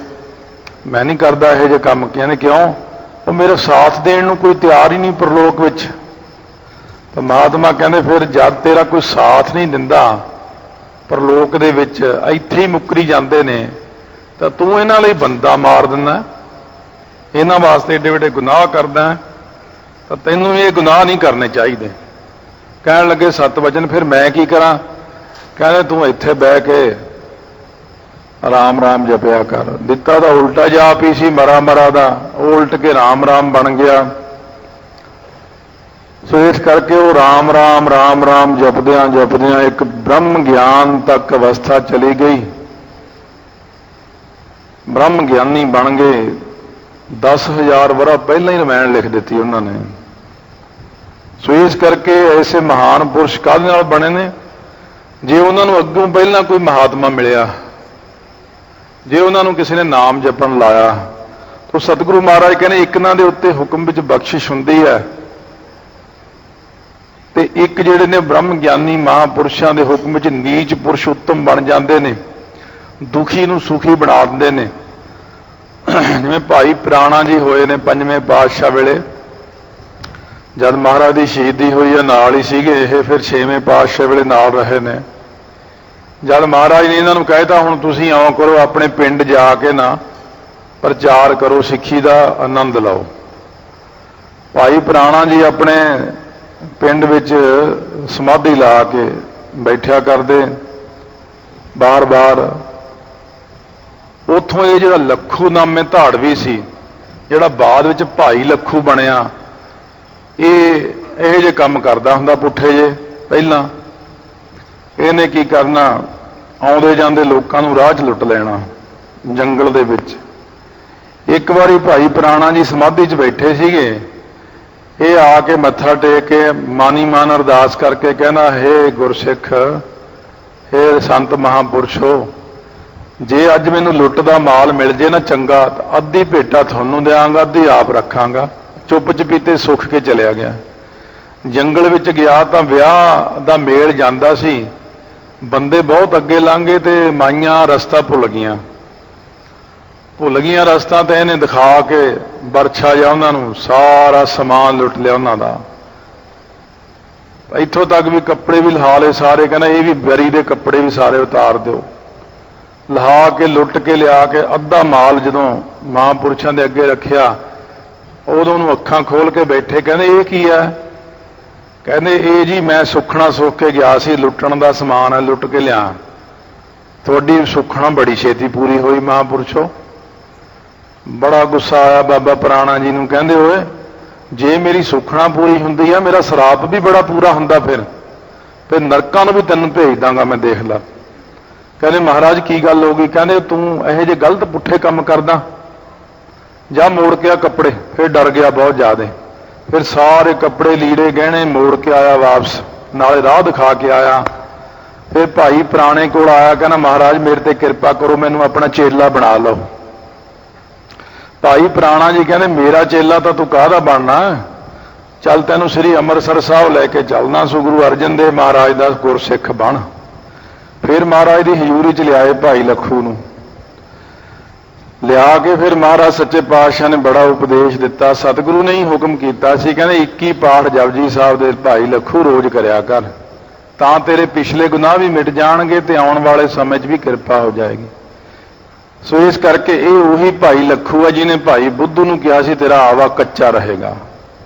ਮੈਂ ਨਹੀਂ ਕਰਦਾ ਇਹੋ ਜਿਹੇ ਕੰਮ। ਕਹਿੰਦੇ ਕਿਉਂ? ਉਹ ਮੇਰਾ ਸਾਥ ਦੇਣ ਨੂੰ ਕੋਈ ਤਿਆਰ ਹੀ ਨਹੀਂ ਪਰਲੋਕ ਵਿੱਚ। ਤਾਂ ਮਹਾਤਮਾ ਕਹਿੰਦੇ ਫਿਰ ਜਦ ਤੇਰਾ ਕੋਈ ਸਾਥ ਨਹੀਂ ਦਿੰਦਾ ਪਰਲੋਕ ਦੇ ਵਿੱਚ, ਇੱਥੇ ਹੀ ਮੁੱਕਰੀ ਜਾਂਦੇ ਨੇ, ਤਾਂ ਤੂੰ ਇਹਨਾਂ ਲਈ ਬੰਦਾ ਮਾਰ ਦਿੰਦਾ, ਇਹਨਾਂ ਵਾਸਤੇ ਏਡੇ ਵੱਡੇ ਗੁਨਾਹ ਕਰਦਾ, ਤਾਂ ਤੈਨੂੰ ਇਹ ਗੁਨਾਹ ਨਹੀਂ ਕਰਨੇ ਚਾਹੀਦੇ। ਕਹਿਣ ਲੱਗੇ ਸਤ ਵਚਨ, ਫਿਰ ਮੈਂ ਕੀ ਕਰਾਂ? ਕਹਿੰਦੇ ਤੂੰ ਇੱਥੇ ਬਹਿ ਕੇ ਰਾਮ ਰਾਮ ਜਪਿਆ ਕਰ। ਦਿੱਤਾ ਤਾਂ ਉਲਟਾ ਜਾਪ ਹੀ ਸੀ ਮਰਾ ਮਰਾ ਦਾ, ਉਹ ਉਲਟ ਕੇ ਰਾਮ ਰਾਮ ਬਣ ਗਿਆ। ਸੋ ਇਸ ਕਰਕੇ ਉਹ ਰਾਮ ਰਾਮ ਰਾਮ ਰਾਮ ਜਪਦਿਆਂ ਜਪਦਿਆਂ ਇੱਕ ਬ੍ਰਹਮ ਗਿਆਨ ਤੱਕ ਅਵਸਥਾ ਚਲੀ ਗਈ। ਬ੍ਰਹਮ ਗਿਆਨੀ ਬਣ ਗਏ। 10,000 ਵਰ੍ਹਾ ਪਹਿਲਾਂ ਹੀ ਰਮਾਇਣ ਲਿਖ ਦਿੱਤੀ ਉਹਨਾਂ ਨੇ। ਸੋ ਇਸ ਕਰਕੇ ਐਸੇ ਮਹਾਨ ਪੁਰਸ਼ ਕਾਹਦੇ ਨਾਲ ਬਣੇ ਨੇ? ਜੇ ਉਹਨਾਂ ਨੂੰ ਅੱਗੋਂ ਪਹਿਲਾਂ ਕੋਈ ਮਹਾਤਮਾ ਮਿਲਿਆ, ਜੇ ਉਹਨਾਂ ਨੂੰ ਕਿਸੇ ਨੇ ਨਾਮ ਜਪਣ ਲਾਇਆ, ਤਾਂ ਸਤਿਗੁਰੂ ਮਹਾਰਾਜ ਕਹਿੰਦੇ ਇਕਨਾਂ ਦੇ ਉੱਤੇ ਹੁਕਮ ਵਿੱਚ ਬਖਸ਼ਿਸ਼ ਹੁੰਦੀ ਹੈ, ਤੇ ਇੱਕ ਜਿਹੜੇ ਨੇ ਬ੍ਰਹਮ ਗਿਆਨੀ ਮਹਾਂਪੁਰਸ਼ਾਂ ਦੇ ਹੁਕਮ ਵਿੱਚ ਨੀਚ ਪੁਰਸ਼ ਉੱਤਮ ਬਣ ਜਾਂਦੇ ਨੇ, ਦੁਖੀ ਨੂੰ ਸੁਖੀ ਬਣਾ ਦਿੰਦੇ ਨੇ। ਜਿਵੇਂ ਭਾਈ ਪ੍ਰਾਣਾ ਜੀ ਹੋਏ ਨੇ ਪੰਜਵੇਂ ਪਾਤਸ਼ਾਹ ਵੇਲੇ, ਜਦ ਮਹਾਰਾਜ ਦੀ ਸ਼ਹੀਦੀ ਹੋਈ ਹੈ ਨਾਲ ਹੀ ਸੀਗੇ ਇਹ, ਫਿਰ ਛੇਵੇਂ ਪਾਤਸ਼ਾਹ ਵੇਲੇ ਨਾਲ ਰਹੇ ਨੇ। ਜਦ ਮਹਾਰਾਜ ਨੇ ਇਹਨਾਂ ਨੂੰ ਕਹਿਤਾ ਹੁਣ ਤੁਸੀਂ ਆਓ ਕਰੋ, ਆਪਣੇ ਪਿੰਡ ਜਾ ਕੇ ਨਾ ਪ੍ਰਚਾਰ ਕਰੋ, ਸਿੱਖੀ ਦਾ ਆਨੰਦ ਲਓ। ਭਾਈ ਪ੍ਰਾਣਾ ਜੀ ਆਪਣੇ ਪਿੰਡ ਵਿੱਚ ਸਮਾਧੀ ਲਾ ਕੇ ਬੈਠਿਆ ਕਰਦੇ, ਬਾਰ-ਬਾਰ ਉੱਥੋਂ ਇਹ ਜਿਹੜਾ ਲੱਖੂ ਨਾਮੇ ਧਾੜਵੀ ਸੀ, ਜਿਹੜਾ ਬਾਅਦ ਵਿੱਚ ਭਾਈ ਲੱਖੂ ਬਣਿਆ, ਇਹ ਇਹੋ ਜਿਹੇ ਕੰਮ ਕਰਦਾ ਹੁੰਦਾ ਪੁੱਠੇ ਜੇ। ਪਹਿਲਾਂ ਇਹਨੇ ਕੀ ਕਰਨਾ, ਆਉਂਦੇ ਜਾਂਦੇ ਲੋਕਾਂ ਨੂੰ ਰਾਹ 'ਚ ਲੁੱਟ ਲੈਣਾ ਜੰਗਲ ਦੇ ਵਿੱਚ। ਇੱਕ ਵਾਰੀ ਭਾਈ ਪੁਰਾਣਾ ਜੀ ਸਮਾਧੀ 'ਚ ਬੈਠੇ ਸੀਗੇ, ਇਹ ਆ ਕੇ ਮੱਥਾ ਟੇਕ ਕੇ ਮਾਨੀ ਮਨ ਅਰਦਾਸ ਕਰਕੇ ਕਹਿੰਦਾ, ਹੇ ਗੁਰਸਿੱਖ, ਹੇ ਸੰਤ ਮਹਾਂਪੁਰਸ਼ੋ, ਜੇ ਅੱਜ ਮੈਨੂੰ ਲੁੱਟ ਦਾ ਮਾਲ ਮਿਲ ਜੇ ਨਾ ਚੰਗਾ, ਤਾਂ ਅੱਧੀ ਭੇਟਾ ਤੁਹਾਨੂੰ ਦਿਆਂਗਾ, ਅੱਧੀ ਆਪ ਰੱਖਾਂਗਾ। ਚੁੱਪ ਚਪੀਤੇ ਸੁੱਖ ਕੇ ਚਲਿਆ ਗਿਆ। ਜੰਗਲ ਵਿੱਚ ਗਿਆ ਤਾਂ ਵਿਆਹ ਦਾ ਮੇਲ ਜਾਂਦਾ ਸੀ, ਬੰਦੇ ਬਹੁਤ ਅੱਗੇ ਲੰਘੇ ਤੇ ਮਾਈਆਂ ਰਸਤਾ ਭੁੱਲ ਗਈਆਂ ਰਸਤਾ, ਤੇ ਇਹਨੇ ਦਿਖਾ ਕੇ ਬਰਛਾ ਜਾਂ ਉਹਨਾਂ ਨੂੰ ਸਾਰਾ ਸਮਾਨ ਲੁੱਟ ਲਿਆ ਉਹਨਾਂ ਦਾ। ਇੱਥੋਂ ਤੱਕ ਵੀ ਕੱਪੜੇ ਵੀ ਲਹਾ ਲਏ ਸਾਰੇ, ਕਹਿੰਦਾ ਇਹ ਵੀ ਬਰੀ ਦੇ ਕੱਪੜੇ ਵੀ ਸਾਰੇ ਉਤਾਰ ਦਿਓ। ਲਹਾ ਕੇ ਲੁੱਟ ਕੇ ਲਿਆ ਕੇ ਅੱਧਾ ਮਾਲ ਜਦੋਂ ਮਹਾਂਪੁਰਸ਼ਾਂ ਦੇ ਅੱਗੇ ਰੱਖਿਆ, ਉਦੋਂ ਉਹਨੂੰ ਅੱਖਾਂ ਖੋਲ ਕੇ ਬੈਠੇ। ਕਹਿੰਦੇ ਇਹ ਕੀ ਹੈ? ਕਹਿੰਦੇ ਇਹ ਜੀ ਮੈਂ ਸੁੱਖਣਾ ਸੁੱਖ ਕੇ ਗਿਆ ਸੀ, ਲੁੱਟਣ ਦਾ ਸਮਾਨ ਹੈ, ਲੁੱਟ ਕੇ ਲਿਆ। ਤੁਹਾਡੀ ਸੁੱਖਣਾ ਬੜੀ ਛੇਤੀ ਪੂਰੀ ਹੋਈ ਮਹਾਂਪੁਰਸ਼ੋ। ਬੜਾ ਗੁੱਸਾ ਆਇਆ ਬਾਬਾ ਪੁਰਾਣਾ ਜੀ ਨੂੰ। ਕਹਿੰਦੇ ਓਏ, ਜੇ ਮੇਰੀ ਸੁੱਖਣਾ ਪੂਰੀ ਹੁੰਦੀ ਆ, ਮੇਰਾ ਸਰਾਪ ਵੀ ਬੜਾ ਪੂਰਾ ਹੁੰਦਾ, ਫਿਰ ਨਰਕਾਂ ਨੂੰ ਵੀ ਤੈਨੂੰ ਭੇਜ ਦਾਂਗਾ ਮੈਂ, ਦੇਖ ਲਾ। ਕਹਿੰਦੇ ਮਹਾਰਾਜ ਕੀ ਗੱਲ ਹੋ ਗਈ? ਕਹਿੰਦੇ ਤੂੰ ਇਹੋ ਜਿਹੇ ਗਲਤ ਪੁੱਠੇ ਕੰਮ ਕਰਦਾ, ਜਾ ਮੋੜ ਕੇ ਆ ਕੱਪੜੇ। ਫਿਰ ਡਰ ਗਿਆ ਬਹੁਤ ਜ਼ਿਆਦੇ, ਫਿਰ ਸਾਰੇ ਕੱਪੜੇ ਲੀੜੇ ਗਹਿਣੇ ਮੋੜ ਕੇ ਆਇਆ ਵਾਪਸ, ਨਾਲੇ ਰਾਹ ਦਿਖਾ ਕੇ ਆਇਆ। ਫਿਰ ਭਾਈ ਪੁਰਾਣੇ ਕੋਲ ਆਇਆ, ਕਹਿੰਦਾ ਮਹਾਰਾਜ ਮੇਰੇ ਤੇ ਕਿਰਪਾ ਕਰੋ, ਮੈਨੂੰ ਆਪਣਾ ਚੇਲਾ ਬਣਾ ਲਓ। ਭਾਈ ਪੁਰਾਣਾ ਜੀ ਕਹਿੰਦੇ ਮੇਰਾ ਚੇਲਾ ਤਾਂ ਤੂੰ ਕਾਹਦਾ ਬਣਨਾ, ਚੱਲ ਤੈਨੂੰ ਸ੍ਰੀ ਅੰਮ੍ਰਿਤਸਰ ਸਾਹਿਬ ਲੈ ਕੇ ਚੱਲਣਾ, ਸੋ ਗੁਰੂ ਅਰਜਨ ਦੇਵ ਮਹਾਰਾਜ ਦਾ ਗੁਰਸਿੱਖ ਬਣ। ਫਿਰ ਮਹਾਰਾਜ ਦੀ ਹਜ਼ੂਰੀ 'ਚ ਲਿਆਏ ਭਾਈ ਲੱਖੂ ਨੂੰ। ਲਿਆ ਕੇ ਫਿਰ ਮਹਾਰਾਜ ਸੱਚੇ ਪਾਤਸ਼ਾਹ ਨੇ ਬੜਾ ਉਪਦੇਸ਼ ਦਿੱਤਾ। ਸਤਿਗੁਰੂ ਨੇ ਹੀ ਹੁਕਮ ਕੀਤਾ ਸੀ, ਕਹਿੰਦੇ 21 ਪਾਠ ਜਪਜੀ ਸਾਹਿਬ ਦੇ ਭਾਈ ਲੱਖੂ ਰੋਜ਼ ਕਰਿਆ ਕਰ, ਤਾਂ ਤੇਰੇ ਪਿਛਲੇ ਗੁਨਾਹ ਵੀ ਮਿਟ ਜਾਣਗੇ ਤੇ ਆਉਣ ਵਾਲੇ ਸਮੇਂ 'ਚ ਵੀ ਕਿਰਪਾ ਹੋ ਜਾਏਗੀ। ਸੋ ਇਸ ਕਰਕੇ ਇਹ ਉਹੀ ਭਾਈ ਲੱਖੂ ਹੈ ਜਿਹਨੇ ਭਾਈ ਬੁੱਧੂ ਨੂੰ ਕਿਹਾ ਸੀ ਤੇਰਾ ਆਵਾ ਕੱਚਾ ਰਹੇਗਾ।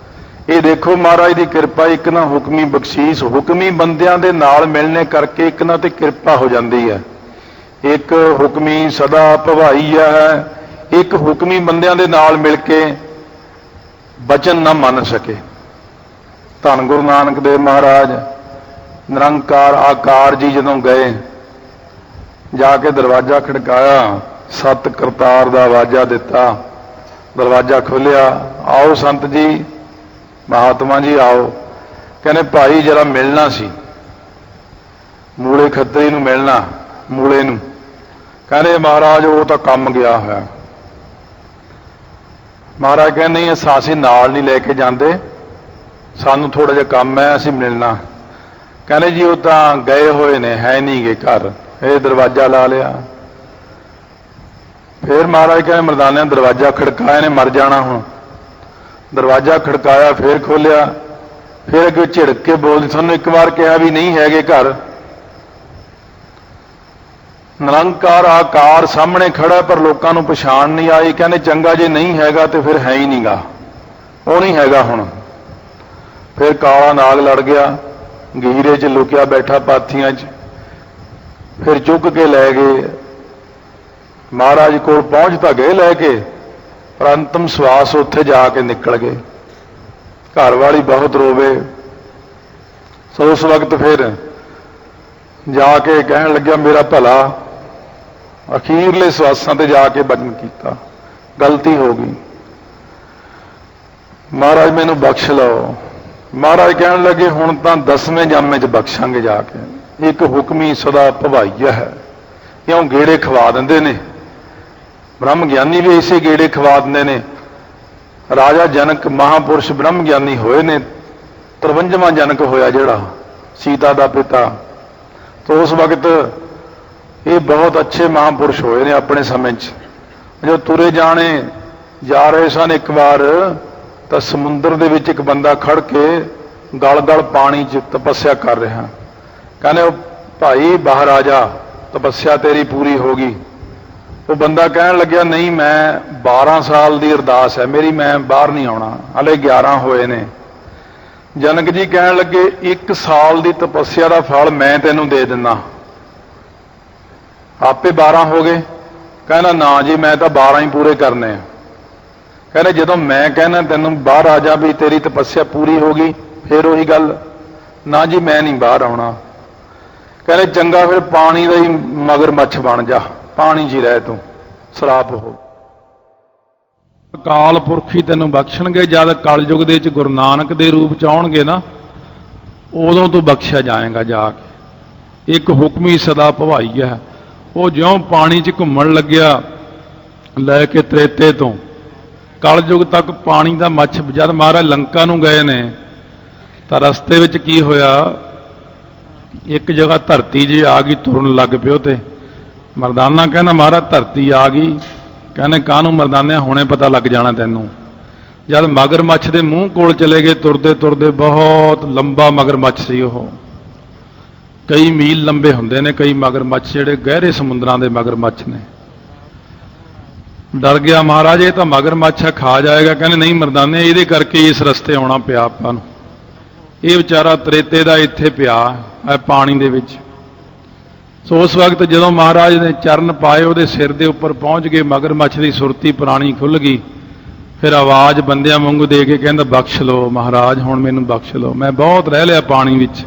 ਇਹ ਦੇਖੋ ਮਹਾਰਾਜ ਦੀ ਕਿਰਪਾ, ਇੱਕ ਨਾ ਹੁਕਮੀ ਬਖਸ਼ੀਸ਼, ਹੁਕਮੀ ਬੰਦਿਆਂ ਦੇ ਨਾਲ ਮਿਲਣੇ ਕਰਕੇ ਇੱਕ ਨਾ ਤੇ ਕਿਰਪਾ ਹੋ ਜਾਂਦੀ ਹੈ। ਇੱਕ ਹੁਕਮੀ ਸਦਾ ਭਵਾਈ ਹੈ, ਇੱਕ ਹੁਕਮੀ ਬੰਦਿਆਂ ਦੇ ਨਾਲ ਮਿਲ ਕੇ ਬਚਨ ਨਾ ਮੰਨ ਸਕੇ। ਧੰਨ ਗੁਰੂ ਨਾਨਕ ਦੇਵ ਮਹਾਰਾਜ ਨਿਰੰਕਾਰ ਆਕਾਰ ਜੀ ਜਦੋਂ ਗਏ, ਜਾ ਕੇ ਦਰਵਾਜ਼ਾ ਖੜਕਾਇਆ, ਸਤ ਕਰਤਾਰ ਦਾ ਆਵਾਜ਼ਾ ਦਿੱਤਾ, ਦਰਵਾਜ਼ਾ ਖੋਲ੍ਹਿਆ, ਆਓ ਸੰਤ ਜੀ, ਮਹਾਤਮਾ ਜੀ ਆਓ। ਕਹਿੰਦੇ ਭਾਈ ਜਰਾ ਮਿਲਣਾ ਸੀ, ਮੂਲੇ ਖੱਤਰੀ ਨੂੰ ਮਿਲਣਾ, ਮੂਲੇ ਨੂੰ। ਕਹਿੰਦੇ ਮਹਾਰਾਜ ਉਹ ਤਾਂ ਕੰਮ ਗਿਆ ਹੋਇਆ। ਮਹਾਰਾਜ ਕਹਿੰਦੇ ਨਹੀਂ, ਅਸੀਂ ਨਾਲ ਨਹੀਂ ਲੈ ਕੇ ਜਾਂਦੇ, ਸਾਨੂੰ ਥੋੜਾ ਜਿਹਾ ਕੰਮ ਹੈ, ਅਸੀਂ ਮਿਲਣਾ। ਕਹਿੰਦੇ ਜੀ ਉਹ ਤਾਂ ਗਏ ਹੋਏ ਨੇ, ਹੈ ਨਹੀਂ ਗੇ ਘਰ। ਇਹ ਦਰਵਾਜ਼ਾ ਲਾ ਲਿਆ। ਫਿਰ ਮਹਾਰਾਜ ਕਹਿੰਦੇ ਮਰਦਾਨਿਆਂ ਦਰਵਾਜ਼ਾ ਖੜਕਾਇਆ, ਨੇ ਮਰ ਜਾਣਾ ਹੁਣ। ਦਰਵਾਜ਼ਾ ਖੜਕਾਇਆ, ਫਿਰ ਖੋਲਿਆ, ਫਿਰ ਅੱਗੇ ਝਿੜਕ ਕੇ ਬੋਲਦੀ, ਤੁਹਾਨੂੰ ਇੱਕ ਵਾਰ ਕਿਹਾ ਵੀ ਨਹੀਂ ਹੈਗੇ ਘਰ। ਨਿਰੰਕਾਰ ਆਕਾਰ ਸਾਹਮਣੇ ਖੜਾ, ਪਰ ਲੋਕਾਂ ਨੂੰ ਪਛਾਣ ਨਹੀਂ ਆਈ। ਕਹਿੰਦੇ ਚੰਗਾ ਜੇ ਨਹੀਂ ਹੈਗਾ ਤੇ ਫਿਰ ਹੈ ਹੀ ਨਹੀਂਗਾ, ਉਹ ਨਹੀਂ ਹੈਗਾ ਹੁਣ। ਫਿਰ ਕਾਲਾ ਨਾਗ ਲੜ ਗਿਆ, ਗਹੀਰੇ 'ਚ ਲੁਕਿਆ ਬੈਠਾ ਪਾਥੀਆਂ 'ਚ। ਫਿਰ ਚੁੱਕ ਕੇ ਲੈ ਗਏ ਮਹਾਰਾਜ ਕੋਲ, ਪਹੁੰਚ ਤਾਂ ਗਏ ਲੈ ਕੇ, ਪਰ ਅੰਤਮ ਸਵਾਸ ਉੱਥੇ ਜਾ ਕੇ ਨਿਕਲ ਗਏ। ਘਰ ਵਾਲੀ ਬਹੁਤ ਰੋਵੇ। ਸੋ ਉਸ ਵਕਤ ਫਿਰ ਜਾ ਕੇ ਕਹਿਣ ਲੱਗਿਆ ਮੇਰਾ ਭਲਾ, ਅਖੀਰਲੇ ਸਵਾਸਾਂ ਤੇ ਜਾ ਕੇ ਬਚਨ ਕੀਤਾ, ਗਲਤੀ ਹੋ ਗਈ, ਮਹਾਰਾਜ ਮੈਨੂੰ ਬਖਸ਼ ਲਓ। ਮਹਾਰਾਜ ਕਹਿਣ ਲੱਗੇ ਹੁਣ ਤਾਂ 10ਵੇਂ ਜਾਮੇ 'ਚ ਬਖਸ਼ਾਂਗੇ ਜਾ ਕੇ। ਇੱਕ ਹੁਕਮੀ ਸਦਾ ਭਵਾਈਆ ਹੈ, ਕਿਉਂ ਗੇੜੇ ਖਵਾ ਦਿੰਦੇ ਨੇ। ਬ੍ਰਹਮ ਗਿਆਨੀ ਵੀ ਇਸੇ ਗੇੜੇ ਖਵਾ ਦਿੰਦੇ ਨੇ। ਰਾਜਾ ਜਨਕ ਮਹਾਂਪੁਰਸ਼ ਬ੍ਰਹਮ ਗਿਆਨੀ ਹੋਏ ਨੇ, 53ਵਾਂ ਜਨਕ ਹੋਇਆ ਜਿਹੜਾ ਸੀਤਾ ਦਾ ਪਿਤਾ। ਤਾਂ ਉਸ ਵਕਤ ਇਹ ਬਹੁਤ ਅੱਛੇ ਮਹਾਂਪੁਰਸ਼ ਹੋਏ ਨੇ ਆਪਣੇ ਸਮੇਂ 'ਚ। ਜੋ ਤੁਰੇ ਜਾਣੇ ਜਾ ਰਹੇ ਸਨ, ਇੱਕ ਵਾਰ ਤਾਂ ਸਮੁੰਦਰ ਦੇ ਵਿੱਚ ਇੱਕ ਬੰਦਾ ਖੜ ਕੇ ਗਲ-ਗਲ ਪਾਣੀ 'ਚ ਤਪੱਸਿਆ ਕਰ ਰਿਹਾ। ਕਹਿੰਦੇ ਉਹ ਭਾਈ ਬਾਹਰ ਆ ਜਾ, ਤਪੱਸਿਆ ਤੇਰੀ ਪੂਰੀ ਹੋ ਗਈ। ਉਹ ਬੰਦਾ ਕਹਿਣ ਲੱਗਿਆ ਨਹੀਂ, ਮੈਂ 12 ਸਾਲ ਦੀ ਅਰਦਾਸ ਹੈ ਮੇਰੀ, ਮੈਂ ਬਾਹਰ ਨਹੀਂ ਆਉਣਾ, ਹਲੇ 11 ਹੋਏ ਨੇ। ਜਨਕ ਜੀ ਕਹਿਣ ਲੱਗੇ 1 ਸਾਲ ਦੀ ਤਪੱਸਿਆ ਦਾ ਫਲ ਮੈਂ ਤੈਨੂੰ ਦੇ ਦਿੰਦਾ। ਆਪੇ 12 ਹੋ ਗਏ। ਕਹਿੰਦਾ ਨਾ ਜੀ ਮੈਂ ਤਾਂ 12 ਹੀ ਪੂਰੇ ਕਰਨੇ ਆ। ਕਹਿੰਦੇ ਜਦੋਂ ਮੈਂ ਕਹਿਣਾ ਤੈਨੂੰ ਬਾਹਰ ਆ ਜਾ ਵੀ ਤੇਰੀ ਤਪੱਸਿਆ ਪੂਰੀ ਹੋ ਗਈ, ਫਿਰ ਉਹੀ ਗੱਲ, ਨਾ ਜੀ ਮੈਂ ਨਹੀਂ ਬਾਹਰ ਆਉਣਾ। ਕਹਿੰਦੇ ਚੰਗਾ ਫਿਰ ਪਾਣੀ ਦਾ ਹੀ ਮਗਰਮੱਛ ਬਣ ਜਾ, ਪਾਣੀ 'ਚ ਹੀ ਰਹਿ ਤੂੰ, ਸਰਾਪ ਹੋ। ਅਕਾਲ ਪੁਰਖ ਹੀ ਤੈਨੂੰ ਬਖਸ਼ਣਗੇ। ਜਦ ਕਲਯੁਗ ਦੇ ਵਿੱਚ ਗੁਰੂ ਨਾਨਕ ਦੇ ਰੂਪ 'ਚ ਆਉਣਗੇ ਨਾ, ਉਦੋਂ ਤੂੰ ਬਖਸ਼ਿਆ ਜਾਏਗਾ ਜਾ ਕੇ। ਇੱਕ ਹੁਕਮੀ ਸਦਾ ਭਵਾਈ ਹੈ, ਉਹ ਜਿਉਂ ਪਾਣੀ 'ਚ ਘੁੰਮਣ ਲੱਗਿਆ ਲੈ ਕੇ ਤ੍ਰੇਤੇ ਤੋਂ ਕਲਯੁਗ ਤੱਕ ਪਾਣੀ ਦਾ ਮੱਛ। ਜਦ ਮਹਾਰਾਜ ਲੰਕਾ ਨੂੰ ਗਏ ਨੇ ਤਾਂ ਰਸਤੇ ਵਿੱਚ ਕੀ ਹੋਇਆ, ਇੱਕ ਜਗ੍ਹਾ ਧਰਤੀ ਜੇ ਆ ਗਈ, ਤੁਰਨ ਲੱਗ ਪਿਓ ਤੇ ਮਰਦਾਨਾ ਕਹਿੰਦਾ ਮਹਾਰਾਜ ਧਰਤੀ ਆ ਗਈ। ਕਹਿੰਦੇ ਕਾਹਨੂੰ ਮਰਦਾਨਿਆ, ਹੁਣੇ ਪਤਾ ਲੱਗ ਜਾਣਾ ਤੈਨੂੰ। ਜਦ ਮਗਰਮੱਛ ਦੇ ਮੂੰਹ ਕੋਲ ਚਲੇ ਗਏ, ਤੁਰਦੇ ਤੁਰਦੇ, ਬਹੁਤ ਲੰਬਾ ਮਗਰਮੱਛ ਸੀ ਉਹ, ਕਈ ਮੀਲ ਲੰਬੇ ਹੁੰਦੇ ਨੇ ਕਈ ਮਗਰਮੱਛ, ਜਿਹੜੇ ਗਹਿਰੇ ਸਮੁੰਦਰਾਂ ਦੇ ਮਗਰਮੱਛ ਨੇ। ਡਰ ਗਿਆ ਮਹਾਰਾਜ, ਇਹ ਤਾਂ ਮਗਰਮੱਛ ਹੈ, ਖਾ ਜਾਏਗਾ। ਕਹਿੰਦੇ ਨਹੀਂ ਮਰਦਾਨੇ, ਇਹਦੇ ਕਰਕੇ ਇਸ ਰਸਤੇ ਆਉਣਾ ਪਿਆ ਆਪਾਂ ਨੂੰ। ਇਹ ਵਿਚਾਰਾ ਤ੍ਰੇਤੇ ਦਾ ਇੱਥੇ ਪਿਆ ਹੈ ਪਾਣੀ ਦੇ ਵਿੱਚ। ਸੋ ਉਸ ਵਕਤ ਜਦੋਂ ਮਹਾਰਾਜ ਨੇ ਚਰਨ ਪਾਏ, ਉਹਦੇ ਸਿਰ ਦੇ ਉੱਪਰ ਪਹੁੰਚ ਗਏ, ਮਗਰਮੱਛ ਦੀ ਸੁਰਤੀ ਪੁਰਾਣੀ ਖੁੱਲ੍ਹ ਗਈ। ਫਿਰ ਆਵਾਜ਼ ਬੰਦਿਆਂ ਵਾਂਗੂ ਦੇ ਕੇ ਕਹਿੰਦਾ ਬਖਸ਼ ਲਓ ਮਹਾਰਾਜ, ਹੁਣ ਮੈਨੂੰ ਬਖਸ਼ ਲਓ, ਮੈਂ ਬਹੁਤ ਰਹਿ ਲਿਆ ਪਾਣੀ ਵਿੱਚ।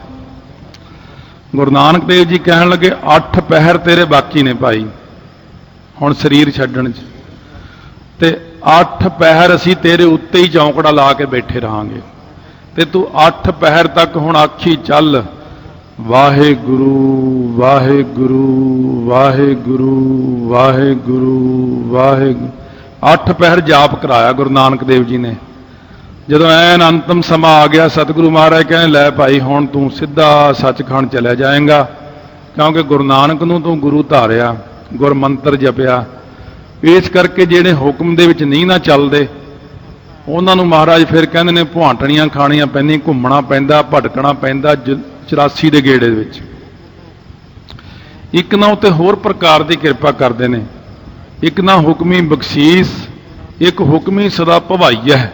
ਗੁਰੂ ਨਾਨਕ ਦੇਵ ਜੀ ਕਹਿਣ ਲੱਗੇ 8 ਪਹਿਰ ਤੇਰੇ ਬਾਕੀ ਨੇ ਭਾਈ ਹੁਣ ਸਰੀਰ ਛੱਡਣ 'ਚ, ਤੇ 8 ਪਹਿਰ ਅਸੀਂ ਤੇਰੇ ਉੱਤੇ ਹੀ ਚੌਂਕੜਾ ਲਾ ਕੇ ਬੈਠੇ ਰਹਾਂਗੇ, ਤੇ ਤੂੰ 8 ਪਹਿਰ ਤੱਕ ਹੁਣ ਆਖੀ ਚੱਲ ਵਾਹਿਗੁਰੂ ਵਾਹਿਗੁਰੂ ਵਾਹਿਗੁਰੂ ਵਾਹਿਗੁਰੂ ਵਾਹਿਗੁਰੂ। 8 ਪਹਿਰ ਜਾਪ ਕਰਾਇਆ ਗੁਰੂ ਨਾਨਕ ਦੇਵ ਜੀ ਨੇ। ਜਦੋਂ ਐਨ ਅੰਤਮ ਸਮਾਂ ਆ ਗਿਆ, ਸਤਿਗੁਰੂ ਮਹਾਰਾਜ ਕਹਿੰਦੇ ਲੈ ਭਾਈ ਹੁਣ ਤੂੰ ਸਿੱਧਾ ਸੱਚਖੰਡ ਚਲਿਆ ਜਾਏਗਾ, ਕਿਉਂਕਿ ਗੁਰੂ ਨਾਨਕ ਨੂੰ ਤੂੰ ਗੁਰੂ ਧਾਰਿਆ, ਗੁਰ ਮੰਤਰ ਜਪਿਆ। ਇਸ ਕਰਕੇ ਜਿਹੜੇ ਹੁਕਮ ਦੇ ਵਿੱਚ ਨਹੀਂ ਨਾ ਚੱਲਦੇ, ਉਹਨਾਂ ਨੂੰ ਮਹਾਰਾਜ ਫਿਰ ਕਹਿੰਦੇ ਨੇ ਭੁਆਂਟਣੀਆਂ ਖਾਣੀਆਂ ਪੈਂਦੀਆਂ, ਘੁੰਮਣਾ ਪੈਂਦਾ, ਭਟਕਣਾ ਪੈਂਦਾ 84 ਦੇ ਗੇੜੇ ਵਿੱਚ। ਇੱਕ ਨਾ ਉੱਤੇ ਹੋਰ ਪ੍ਰਕਾਰ ਦੀ ਕਿਰਪਾ ਕਰਦੇ ਨੇ, ਇੱਕ ਨਾ ਹੁਕਮੀ ਬਖਸ਼ੀਸ, ਇੱਕ ਹੁਕਮੀ ਸਦਾ ਭਵਾਈਆ ਹੈ,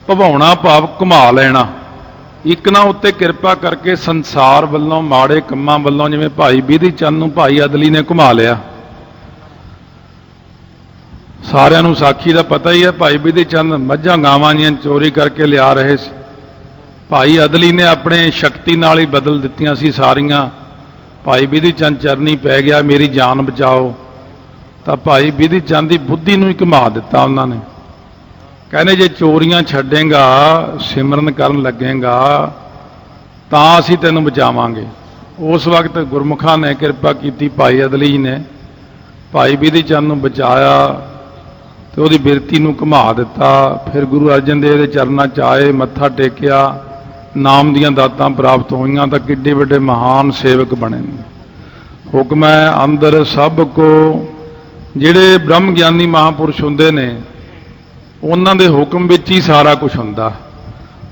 ਭਵਾਉਣਾ ਭਾਵ ਘੁਮਾ ਲੈਣਾ। ਇੱਕ ਨਾ ਉੱਤੇ ਕਿਰਪਾ ਕਰਕੇ ਸੰਸਾਰ ਵੱਲੋਂ, ਮਾੜੇ ਕੰਮਾਂ ਵੱਲੋਂ, ਜਿਵੇਂ ਭਾਈ ਬਿਧੀ ਚੰਦ ਨੂੰ ਭਾਈ ਅਦਲੀ ਨੇ ਘੁਮਾ ਲਿਆ। ਸਾਰਿਆਂ ਨੂੰ ਸਾਖੀ ਦਾ ਪਤਾ ਹੀ ਹੈ, ਭਾਈ ਬਿਧੀ ਚੰਦ ਮੱਝਾਂ ਗਾਵਾਂ ਦੀਆਂ ਚੋਰੀ ਕਰਕੇ ਲਿਆ ਰਹੇ ਸੀ। ਭਾਈ ਅਦਲੀ ਨੇ ਆਪਣੇ ਸ਼ਕਤੀ ਨਾਲ ਹੀ ਬਦਲ ਦਿੱਤੀਆਂ ਸੀ ਸਾਰੀਆਂ। ਭਾਈ ਬਿਧੀ ਚੰਦ ਚਰਨੀ ਪੈ ਗਿਆ ਮੇਰੀ ਜਾਨ ਬਚਾਓ, ਤਾਂ ਭਾਈ ਬਿਧੀ ਚੰਦ ਦੀ ਬੁੱਧੀ ਨੂੰ ਹੀ ਘੁਮਾ ਦਿੱਤਾ ਉਹਨਾਂ ਨੇ। ਕਹਿੰਦੇ ਜੇ ਚੋਰੀਆਂ ਛੱਡੇਗਾ, ਸਿਮਰਨ ਕਰਨ ਲੱਗੇਗਾ, ਤਾਂ ਅਸੀਂ ਤੈਨੂੰ ਬਚਾਵਾਂਗੇ। ਉਸ ਵਕਤ ਗੁਰਮੁਖਾਂ ਨੇ ਕਿਰਪਾ ਕੀਤੀ, ਭਾਈ ਅਦਲੀ ਨੇ ਭਾਈ ਬਿਧੀ ਚੰਦ ਨੂੰ ਬਚਾਇਆ ਤੇ ਉਹਦੀ ਬਿਰਤੀ ਨੂੰ ਘੁਮਾ ਦਿੱਤਾ। ਫਿਰ ਗੁਰੂ ਅਰਜਨ ਦੇਵ ਦੇ ਚਰਨਾਂ 'ਚ ਆਏ, ਮੱਥਾ ਟੇਕਿਆ, ਨਾਮ ਦੀਆਂ ਦਾਤਾਂ ਪ੍ਰਾਪਤ ਹੋਈਆਂ, ਤਾਂ ਕਿੱਡੇ ਵੱਡੇ ਮਹਾਨ ਸੇਵਕ ਬਣੇ ਨੇ। ਹੁਕਮ ਹੈ ਅੰਦਰ ਸਭ ਕੋ। ਜਿਹੜੇ ਬ੍ਰਹਮ ਗਿਆਨੀ ਮਹਾਂਪੁਰਸ਼ ਹੁੰਦੇ ਨੇ, ਉਹਨਾਂ ਦੇ ਹੁਕਮ ਵਿੱਚ ਹੀ ਸਾਰਾ ਕੁਝ ਹੁੰਦਾ।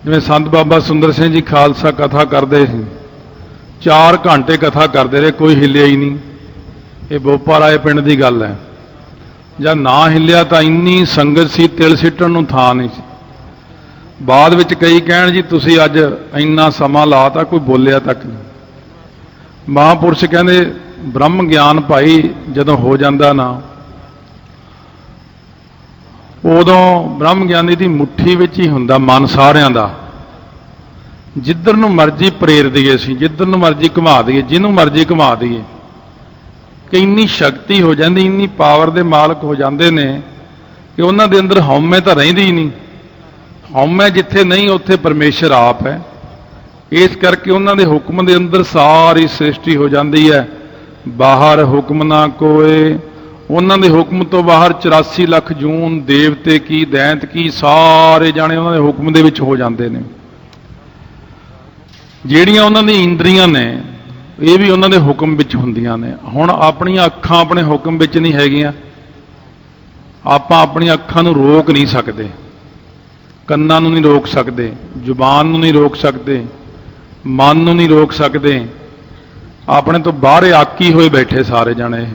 ਜਿਵੇਂ ਸੰਤ ਬਾਬਾ ਸੁੰਦਰ ਸਿੰਘ ਜੀ ਖਾਲਸਾ ਕਥਾ ਕਰਦੇ ਸੀ, 4 ਘੰਟੇ ਕਥਾ ਕਰਦੇ ਰਹੇ, ਕੋਈ ਹਿੱਲਿਆ ਹੀ ਨਹੀਂ। ਇਹ ਬੋਪਾ ਰਾਏ ਪਿੰਡ ਦੀ ਗੱਲ ਹੈ। ਜਦ ਨਾ ਹਿੱਲਿਆ ਤਾਂ ਇੰਨੀ ਸੰਗਤ ਸੀ, ਤਿਲ ਸਿੱਟਣ ਨੂੰ ਥਾਂ ਨਹੀਂ ਸੀ। ਬਾਅਦ ਵਿੱਚ ਕਈ ਕਹਿਣ ਜੀ ਤੁਸੀਂ ਅੱਜ ਇੰਨਾ ਸਮਾਂ ਲਾਤਾ, ਕੋਈ ਬੋਲਿਆ ਤੱਕ ਨਹੀਂ। ਮਹਾਂਪੁਰਸ਼ ਕਹਿੰਦੇ ਬ੍ਰਹਮ ਗਿਆਨ ਭਾਈ ਜਦੋਂ ਹੋ ਜਾਂਦਾ ਨਾ, ਉਦੋਂ ਬ੍ਰਹਮ ਗਿਆਨੀ ਦੀ ਮੁੱਠੀ ਵਿੱਚ ਹੀ ਹੁੰਦਾ ਮਨ ਸਾਰਿਆਂ ਦਾ। ਜਿੱਧਰ ਨੂੰ ਮਰਜ਼ੀ ਪ੍ਰੇਰ ਦਈਏ ਅਸੀਂ, ਜਿੱਧਰ ਨੂੰ ਮਰਜ਼ੀ ਘੁਮਾ ਦਈਏ, ਜਿਹਨੂੰ ਮਰਜ਼ੀ ਘੁਮਾ ਦਈਏ, ਕਿ ਇੰਨੀ ਸ਼ਕਤੀ ਹੋ ਜਾਂਦੀ, ਇੰਨੀ ਪਾਵਰ ਦੇ ਮਾਲਕ ਹੋ ਜਾਂਦੇ ਨੇ ਕਿ ਉਹਨਾਂ ਦੇ ਅੰਦਰ ਹਉਮੈ ਤਾਂ ਰਹਿੰਦੀ ਹੀ ਨਹੀਂ। ਹਉਮੈ ਜਿੱਥੇ ਨਹੀਂ, ਉੱਥੇ ਪਰਮੇਸ਼ਰ ਆਪ ਹੈ। ਇਸ ਕਰਕੇ ਉਹਨਾਂ ਦੇ ਹੁਕਮ ਦੇ ਅੰਦਰ ਸਾਰੀ ਸ੍ਰਿਸ਼ਟੀ ਹੋ ਜਾਂਦੀ ਹੈ। ਬਾਹਰ ਹੁਕਮ ਨਾ ਕੋਏ, ਉਹਨਾਂ ਦੇ ਹੁਕਮ ਤੋਂ ਬਾਹਰ 84 ਲੱਖ ਜੂਨ, ਦੇਵਤੇ ਕੀ ਦੈਂਤ ਕੀ, ਸਾਰੇ ਜਾਣੇ ਉਹਨਾਂ ਦੇ ਹੁਕਮ ਦੇ ਵਿੱਚ ਹੋ ਜਾਂਦੇ ਨੇ। ਜਿਹੜੀਆਂ ਉਹਨਾਂ ਦੀ ਇੰਦਰੀਆਂ ਨੇ, ਇਹ ਵੀ ਉਹਨਾਂ ਦੇ ਹੁਕਮ ਵਿੱਚ ਹੁੰਦੀਆਂ ਨੇ। ਹੁਣ ਆਪਣੀਆਂ ਅੱਖਾਂ ਆਪਣੇ ਹੁਕਮ ਵਿੱਚ ਨਹੀਂ ਹੈਗੀਆਂ, ਆਪਾਂ ਆਪਣੀਆਂ ਅੱਖਾਂ ਨੂੰ ਰੋਕ ਨਹੀਂ ਸਕਦੇ, ਕੰਨਾਂ ਨੂੰ ਨਹੀਂ ਰੋਕ ਸਕਦੇ, ਜ਼ੁਬਾਨ ਨੂੰ ਨਹੀਂ ਰੋਕ ਸਕਦੇ, ਮਨ ਨੂੰ ਨਹੀਂ ਰੋਕ ਸਕਦੇ। ਆਪਣੇ ਤੋਂ ਬਾਹਰ ਆਕੀ ਹੋਏ ਬੈਠੇ ਸਾਰੇ ਜਾਣੇ,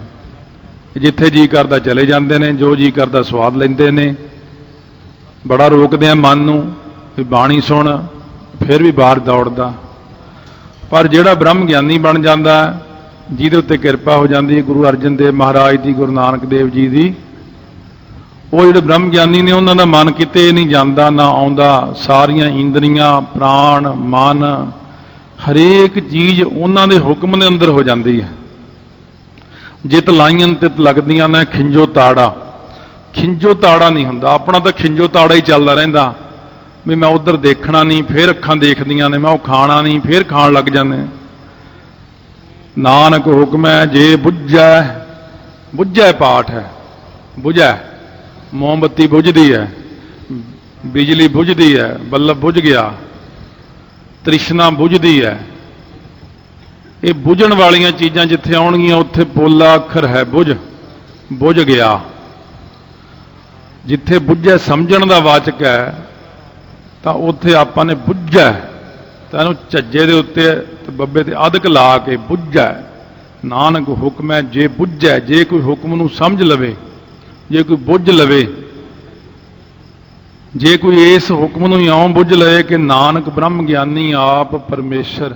ਜਿੱਥੇ ਜੀ ਕਰਦਾ ਚਲੇ ਜਾਂਦੇ ਨੇ, ਜੋ ਜੀ ਕਰਦਾ ਸਵਾਦ ਲੈਂਦੇ ਨੇ। ਬੜਾ ਰੋਕਦੇ ਆ ਮਨ ਨੂੰ ਵੀ ਬਾਣੀ ਸੁਣ, ਫਿਰ ਵੀ ਬਾਹਰ ਦੌੜਦਾ। ਪਰ ਜਿਹੜਾ ਬ੍ਰਹਮ ਗਿਆਨੀ ਬਣ ਜਾਂਦਾ, ਜਿਹਦੇ ਉੱਤੇ ਕਿਰਪਾ ਹੋ ਜਾਂਦੀ ਹੈ ਗੁਰੂ ਅਰਜਨ ਦੇਵ ਮਹਾਰਾਜ ਦੀ, ਗੁਰੂ ਨਾਨਕ ਦੇਵ ਜੀ ਦੀ। ਉਹ ਜਿਹੜੇ ਬ੍ਰਹਮ ਗਿਆਨੀ ਨੇ ਉਹਨਾਂ ਦਾ ਮਨ ਕਿਤੇ ਨਹੀਂ ਜਾਂਦਾ ਨਾ ਆਉਂਦਾ। ਸਾਰੀਆਂ ਇੰਦਰੀਆਂ, ਪ੍ਰਾਣ, ਮਨ, ਹਰੇਕ ਚੀਜ਼ ਉਹਨਾਂ ਦੇ ਹੁਕਮ ਦੇ ਅੰਦਰ ਹੋ ਜਾਂਦੀ ਹੈ। ਜਿਤ ਲਾਈਆਂ ਤਿਤ ਲੱਗਦੀਆਂ ਨੇ ਖਿੰਜੋ ਤਾੜਾ। ਖਿੰਜੋ ਤਾੜਾ ਨਹੀਂ ਹੁੰਦਾ ਆਪਣਾ, ਤਾਂ ਖਿੰਜੋ ਤਾੜਾ ਹੀ ਚੱਲਦਾ ਰਹਿੰਦਾ ਵੀ ਮੈਂ ਉਧਰ ਦੇਖਣਾ ਨਹੀਂ, ਫਿਰ ਅੱਖਾਂ ਦੇਖਦੀਆਂ ਨੇ, ਮੈਂ ਉਹ ਖਾਣਾ ਨਹੀਂ, ਫਿਰ ਖਾਣ ਲੱਗ ਜਾਂਦੇ। ਨਾਨਕ ਹੁਕਮ ਹੈ ਜੇ ਬੁੱਝੈ, ਬੁੱਝੈ ਪਾਠ ਹੈ, ਬੁਝੈ। ਮੋਮਬੱਤੀ ਬੁਝਦੀ ਹੈ, ਬਿਜਲੀ ਬੁਝਦੀ ਹੈ, ਬੱਲਬ ਬੁਝ ਗਿਆ, ਤ੍ਰਿਸ਼ਨਾ ਬੁਝਦੀ ਹੈ। ਇਹ ਬੁਝਣ ਵਾਲੀਆਂ ਚੀਜ਼ਾਂ ਜਿੱਥੇ ਆਉਣਗੀਆਂ ਉੱਥੇ ਪੋਲਾ ਅੱਖਰ ਹੈ ਬੁਝ, ਬੁਝ ਗਿਆ। ਜਿੱਥੇ ਬੁੱਝੈ ਸਮਝਣ ਦਾ ਵਾਚਕ ਹੈ ਤਾਂ ਉੱਥੇ ਆਪਾਂ ਨੇ ਬੁੱਝੈ ਤਾਂ ਇਹਨੂੰ ਝੱਜੇ ਦੇ ਉੱਤੇ ਤੇ ਬੱਬੇ ਤੇ ਅਧਿਕ ਲਾ ਕੇ ਬੁੱਝੈ। ਨਾਨਕ ਹੁਕਮ ਹੈ ਜੇ ਬੁੱਝੈ, ਜੇ ਕੋਈ ਹੁਕਮ ਨੂੰ ਸਮਝ ਲਵੇ, ਜੇ ਕੋਈ ਬੁੱਝ ਲਵੇ, ਜੇ ਕੋਈ ਇਸ ਹੁਕਮ ਨੂੰ ਇਉਂ ਬੁੱਝ ਲਏ ਕਿ ਨਾਨਕ ਬ੍ਰਹਮ ਗਿਆਨੀ ਆਪ ਪਰਮੇਸ਼ਰ